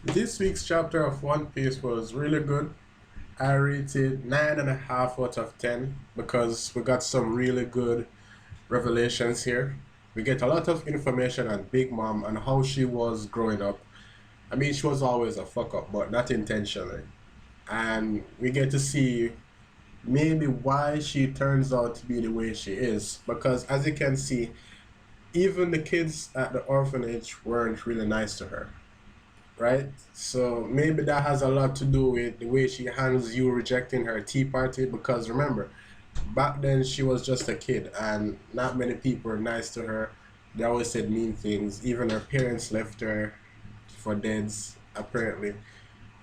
This week's chapter of One Piece was really good. I rated 9.5 out of 10 because we got some really good revelations here. We get a lot of information on Big Mom and how she was growing up. I mean, she was always a fuck up, but not intentionally. And we get to see maybe why she turns out to be the way she is. Because as you can see, even the kids at the orphanage weren't really nice to her, right? So maybe that has a lot to do with the way she handles you rejecting her tea party. Because remember, back then she was just a kid and not many people were nice to her. They always said mean things. Even her parents left her for deads, apparently.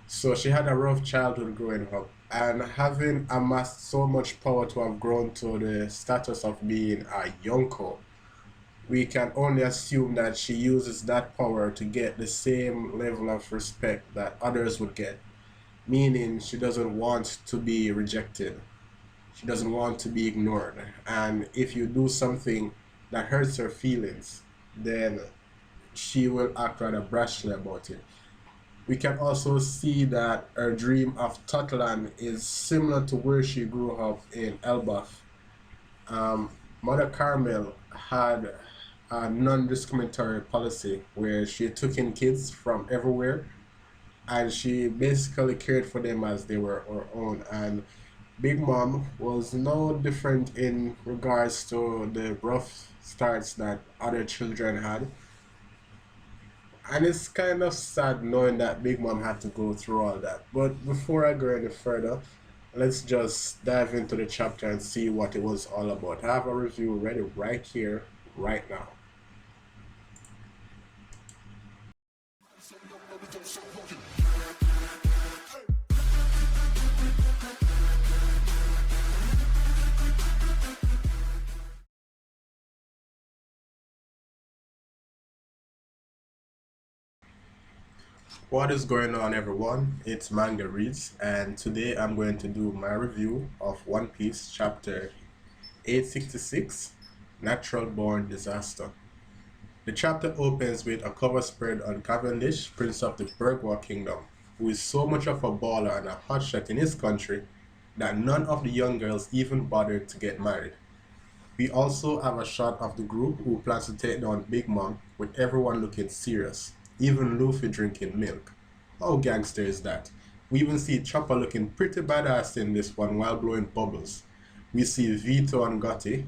So she had a rough childhood growing up. And having amassed so much power to have grown to the status of being a Yonko, we can only assume that she uses that power to get the same level of respect that others would get, meaning she doesn't want to be rejected. She doesn't want to be ignored. And if you do something that hurts her feelings, then she will act rather brashly about it. We can also see that her dream of Totland is similar to where she grew up in Elbaf. um, Mother Carmel had a non-discriminatory policy where she took in kids from everywhere and she basically cared for them as they were her own. And Big Mom was no different in regards to the rough starts that other children had. And it's kind of sad knowing that Big Mom had to go through all that. But before I go any further, let's just dive into the chapter and see what it was all about. I have a review ready right here, right now. What is going on, everyone? It's Manga Reads, and today I'm going to do my review of One Piece chapter 866, Natural Born Disaster. The chapter opens with a cover spread on Cavendish, Prince of the Bergwa Kingdom, who is so much of a baller and a hotshot in his country that none of the young girls even bothered to get married. We also have a shot of the group who plans to take down Big Mom, with everyone looking serious, even Luffy drinking milk. How gangster is that? We even see Chopper looking pretty badass in this one while blowing bubbles. We see Vito and Gotti.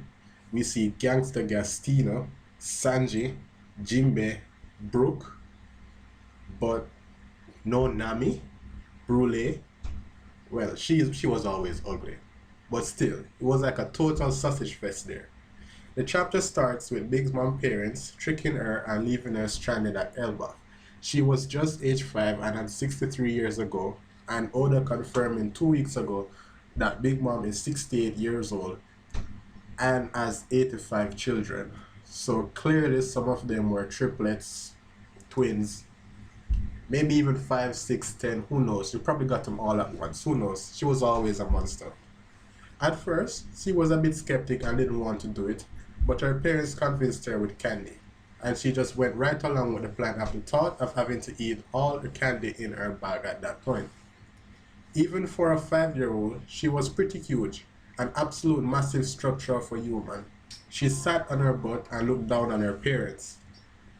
We see Gangster Gastino, Sanji, Jinbe, Brooke, but no Nami, Brule. Well, she was always ugly. But still, it was like a total sausage fest there. The chapter starts with Big Mom's parents tricking her and leaving her stranded at Elbaf. She was just age 5 and had 63 years ago, and Oda confirming 2 weeks ago that Big Mom is 68 years old and has 85 children. So clearly some of them were triplets, twins, maybe even 5, 6, 10. Who knows? You probably got them all at once. Who knows? She was always a monster. At first, she was a bit skeptic and didn't want to do it, but her parents convinced her with candy, and she just went right along with the plan after the thought of having to eat all the candy in her bag at that point. Even for a 5-year-old, she was pretty huge, an absolute massive structure for a human. She sat on her butt and looked down on her parents.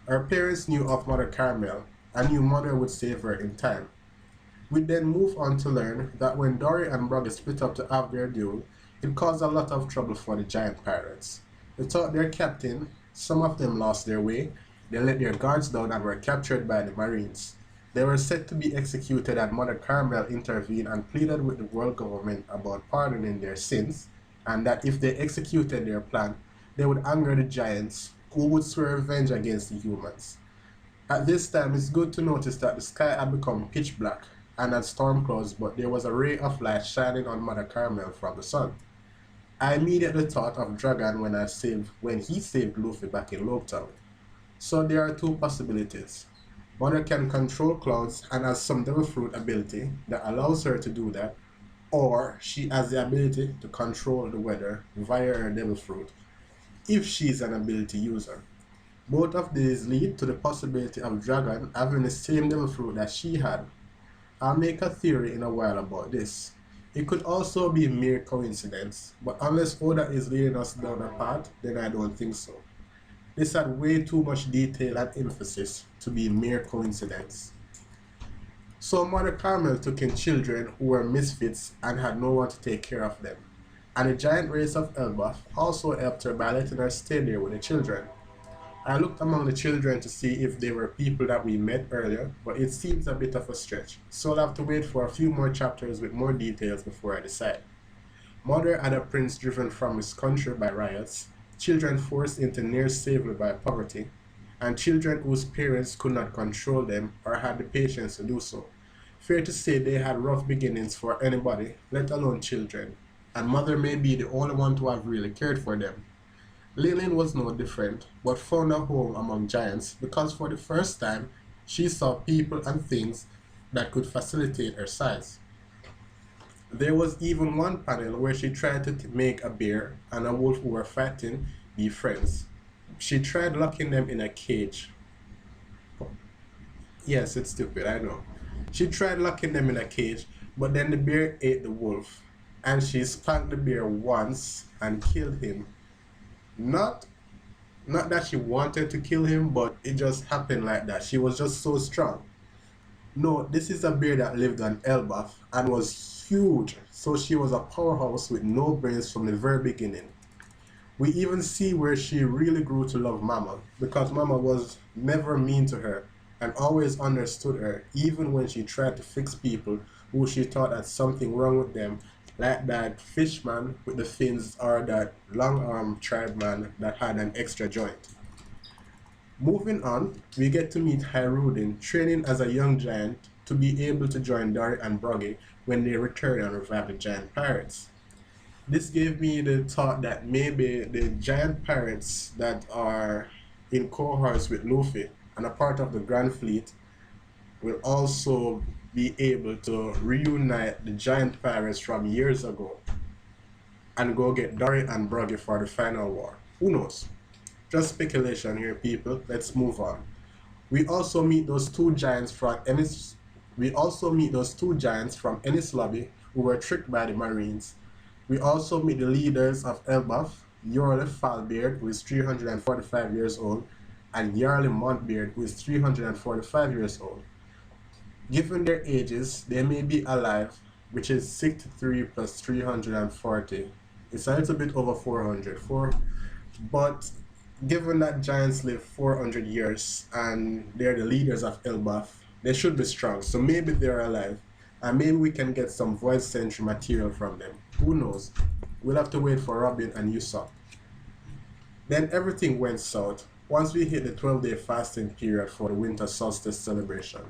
Her parents knew of Mother Carmel and knew Mother would save her in time. We then move on to learn that when Dory and Broggy split up to have their duel, it caused a lot of trouble for the giant pirates. Without their captain, some of them lost their way, they let their guards down and were captured by the Marines. They were set to be executed and Mother Carmel intervened and pleaded with the world government about pardoning their sins, and that if they executed their plan, they would anger the giants, who would swear revenge against the humans. At this time, it's good to notice that the sky had become pitch black and had storm clouds, but there was a ray of light shining on Mother Carmel from the sun. I immediately thought of Dragon when he saved Luffy back in Lobetown. So there are two possibilities. Mother can control clouds and has some devil fruit ability that allows her to do that, or she has the ability to control the weather via her devil fruit if she's an ability user. Both of these lead to the possibility of Dragon having the same devil fruit that she had. I'll make a theory in a while about this. It could also be mere coincidence, but unless Oda is leading us down a path, then I don't think so. This had way too much detail and emphasis to be mere coincidence. So Mother Carmel took in children who were misfits and had no one to take care of them. And the giant race of Elbaf also helped her by letting her stay there with the children. I looked among the children to see if they were people that we met earlier, but it seems a bit of a stretch, so I'll have to wait for a few more chapters with more details before I decide. Mother had a prince driven from his country by riots, children forced into near slavery by poverty, and children whose parents could not control them or had the patience to do so. Fair to say they had rough beginnings for anybody, let alone children, and Mother may be the only one to have really cared for them. Lillian was no different, but found a home among giants because for the first time she saw people and things that could facilitate her size. There was even one panel where she tried to make a bear and a wolf who were fighting be friends. She tried locking them in a cage. Yes, it's stupid, I know. She tried locking them in a cage, but then the bear ate the wolf, and she spanked the bear once and killed him. Not not that she wanted to kill him, but it just happened like that. She was just so strong. No, this is a bear that lived on Elbaf and was huge, so she was a powerhouse with no brains from the very beginning. We even see where she really grew to love Mama, because Mama was never mean to her and always understood her, even when she tried to fix people who she thought had something wrong with them, like that fishman with the fins or that long armed tribe man that had an extra joint. Moving on, we get to meet Hyrudin training as a young giant to be able to join Dory and Broggy when they return and revive the giant pirates. This gave me the thought that maybe the giant pirates that are in cohorts with Luffy and a part of the Grand Fleet will also be able to reunite the giant pirates from years ago and go get Dory and Broggy for the final war. Who knows? Just speculation here, people. Let's move on. We also meet those two giants from Ennis. We also meet those two giants from Ennis Lobby who were tricked by the Marines. We also meet the leaders of Elbaf, Yorle Falbeard, who is 345 years old, and Yarle Montbeard, who is 345 years old. Given their ages, they may be alive, which is 63 plus 340. It's a little bit over 400. But given that giants live 400 years and they're the leaders of Elbaf, they should be strong. So maybe they're alive. And maybe we can get some Void Century material from them. Who knows? We'll have to wait for Robin and Usopp. Then everything went south once we hit the 12-day fasting period for the winter solstice celebration.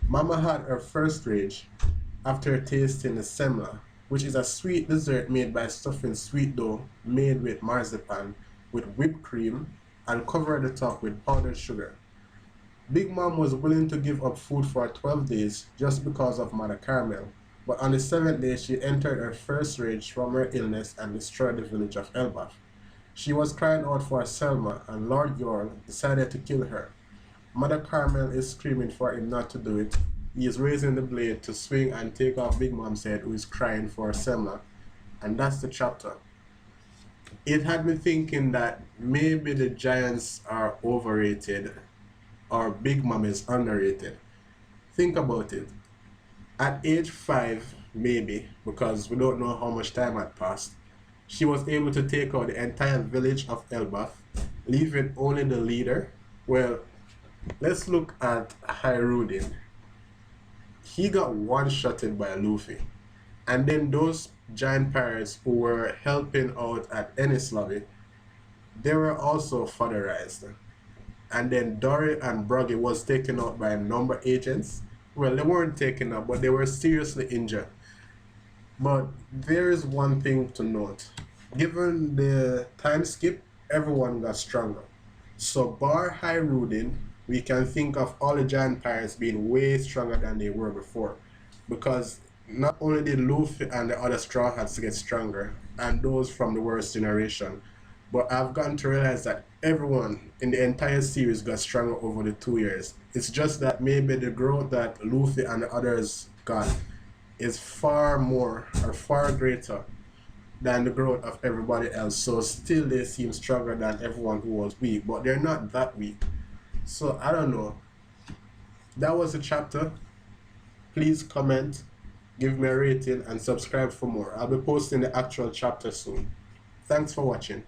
Mama had her first rage after tasting the semla, which is a sweet dessert made by stuffing sweet dough made with marzipan with whipped cream and covered the top with powdered sugar. Big Mom was willing to give up food for 12 days just because of Mother Carmel, but on the 7th day she entered her first rage from her illness and destroyed the village of Elbaf. She was crying out for Selma and Lord Yorl decided to kill her. Mother Carmel is screaming for him not to do it. He is raising the blade to swing and take off Big Mom's head, who is crying for Selma. And that's the chapter. It had me thinking that maybe the giants are overrated or Big Mom is underrated. Think about it. At age 5, maybe, because we don't know how much time had passed, she was able to take out the entire village of Elbaf, leaving only the leader. Well, let's look at Hyrudin. He got one-shotted by Luffy. And then those giant pirates who were helping out at Ennis Lobby, they were also fodderized. And then Dory and Broggy was taken out by number agents. Well, they weren't taken out, but they were seriously injured. But there is one thing to note. Given the time skip, everyone got stronger. So bar Hyrudin, we can think of all the giant pirates being way stronger than they were before. Because not only did Luffy and the other Straw Hats get stronger, and those from the worst generation, but I've gotten to realize that everyone in the entire series got stronger over the 2 years. It's just that maybe the growth that Luffy and the others got is far more or far greater than the growth of everybody else. So still they seem stronger than everyone who was weak, but they're not that weak. So I don't know. That was the chapter. Please comment, give me a rating, and subscribe for more. I'll be posting the actual chapter soon. Thanks for watching.